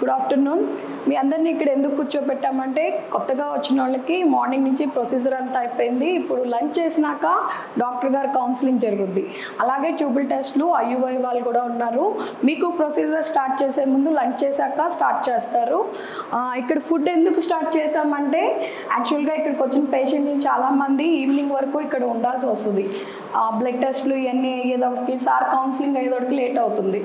Good afternoon. మీ అందరినీ ఇక్కడ ఎందుకు కూర్చోబెట్టామంటే కొత్తగా వచ్చిన వాళ్ళకి మార్నింగ్ నుంచి ప్రొసీజర్ అంతా అయిపోయింది. ఇప్పుడు లంచ్ చేసినాక డాక్టర్ గారు కౌన్సిలింగ్ జరుగుద్ది. అలాగే ట్యూబుల్ టెస్ట్లు IUI వాళ్ళు కూడా ఉన్నారు. మీకు ప్రొసీజర్ స్టార్ట్ చేసే ముందు లంచ్ చేశాక స్టార్ట్ చేస్తారు. ఇక్కడ ఫుడ్ ఎందుకు స్టార్ట్ చేసామంటే యాక్చువల్గా ఇక్కడికి వచ్చిన పేషెంట్లు చాలామంది ఈవినింగ్ వరకు ఇక్కడ ఉండాల్సి వస్తుంది. బ్లడ్ టెస్ట్లు ఇవన్నీ అయ్యేదోటికి సార్ కౌన్సిలింగ్ అయ్యేదోటికి లేట్ అవుతుంది.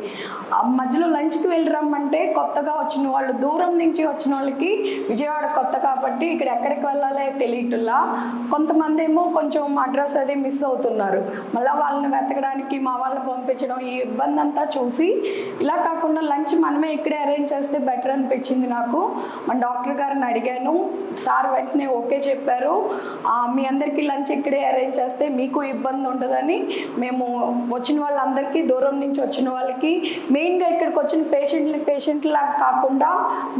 మధ్యలో లంచ్కి వెళ్ళి రమ్మంటే కొత్తగా వచ్చిన వాళ్ళు దూరం నుంచి వచ్చిన వాళ్ళకి విజయవాడ కొత్త కాబట్టి ఇక్కడ ఎక్కడికి వెళ్ళాలో తెలియట్లా. కొంతమంది ఏమో కొంచెం అడ్రస్ అది మిస్ అవుతున్నారు. మళ్ళీ వాళ్ళని వెతకడానికి మా వాళ్ళని పంపించడం ఈ ఇబ్బంది అంతా చూసి ఇలా కాకుండా లంచ్ మనమే ఇక్కడే అరేంజ్ చేస్తే బెటర్ అనిపించింది నాకు. మన డాక్టర్ గారిని అడిగాను, సార్ వెంటనే ఓకే చెప్పారు. మీ అందరికీ లంచ్ ఇక్కడే అరేంజ్ చేస్తే మీకు ఇబ్బంది ఉంటుందని మేము వచ్చిన వాళ్ళందరికీ దూరం నుంచి వచ్చిన వాళ్ళకి మెయిన్గా ఇక్కడికి వచ్చిన పేషెంట్లాగా కాకుండా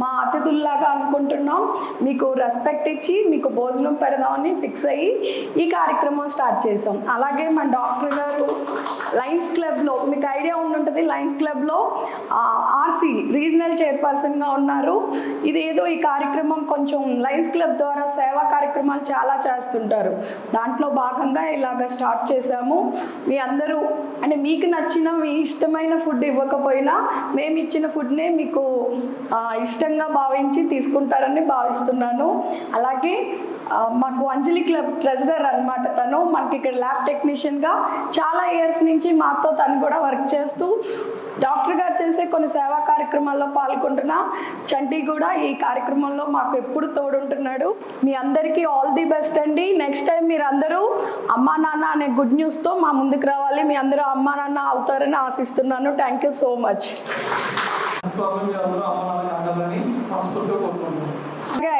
మా అతిథుల్లాగా అనుకుంటున్నాం. మీకు రెస్పెక్ట్ ఇచ్చి మీకు భోజనం పెడదామని ఫిక్స్ అయ్యి ఈ కార్యక్రమం స్టార్ట్ చేసాం. అలాగే మన డాక్టర్ గారు లయన్స్ క్లబ్లో మీకు ఐడియా ఉండుంటుంది, లయన్స్ క్లబ్లో RC రీజనల్ చైర్పర్సన్గా ఉన్నారు. ఇదేదో ఈ కార్యక్రమం కొంచెం లయన్స్ క్లబ్ ద్వారా సేవా కార్యక్రమాలు చాలా చేస్తుంటారు. దాంట్లో భాగంగా ఇలాగ స్టార్ట్ చేసాము. మీ అందరూ అంటే మీకు నచ్చిన మీ ఇష్టమైన ఫుడ్ ఇవ్వకపోయినా మేము ఇచ్చిన ఫుడ్నే మీకు ఇష్టంగా భావించి తీసుకుంటారని భావిస్తున్నాను. అలాగే మాకు అంజలి క్లబ్ ట్రెజరర్ అనమాట తను. మనకి ఇక్కడ ల్యాబ్ టెక్నీషియన్గా చాలా ఇయర్స్ నుంచి మాతో తను కూడా వర్క్ చేస్తూ డాక్టర్ గారు చేసే కొన్ని సేవా కార్యక్రమాల్లో పాల్గొంటున్నా. చంటి కూడా ఈ కార్యక్రమంలో మాకు ఎప్పుడు తోడుంటున్నాడు. మీ అందరికీ ఆల్ ది బెస్ట్ అండి. నెక్స్ట్ టైం మీరు అందరూ అమ్మా నాన్న అనే గుడ్ న్యూస్తో మా ముందుకు రావాలి. మీ అందరూ అమ్మా నాన్న అవుతారని ఆశిస్తున్నాను. Thank you so much.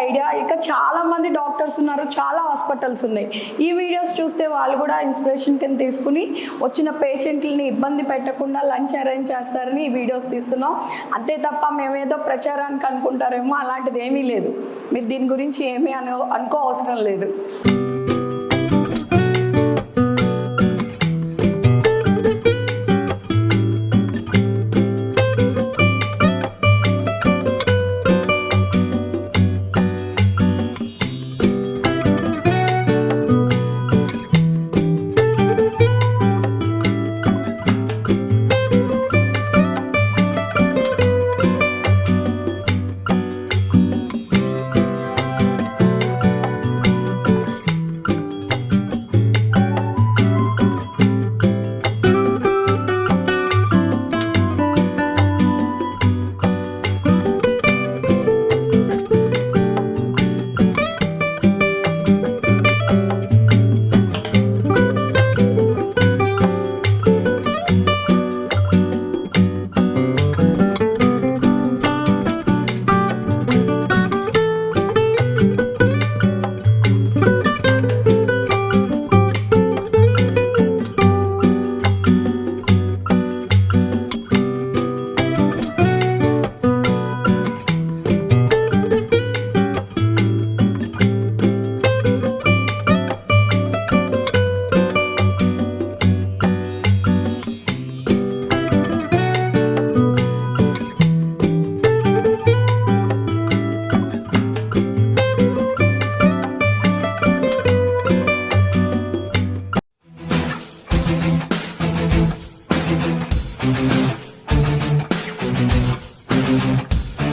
Idea ఇక చాలా మంది డాక్టర్స్ ఉన్నారు, చాలా హాస్పిటల్స్ ఉన్నాయి. ఈ వీడియోస్ చూస్తే వాళ్ళు కూడా ఇన్స్పిరేషన్ కింద తీసుకుని వచ్చిన పేషెంట్లని ఇబ్బంది పెట్టకుండా లంచ్ అరేంజ్ చేస్తారని ఈ వీడియోస్ తీస్తున్నాం. అంతే తప్ప మేమేదో ప్రచారానికి అనుకుంటారేమో, అలాంటిది ఏమీ లేదు. మీరు దీని గురించి ఏమీ అనుకో అవసరం లేదు. Thank you.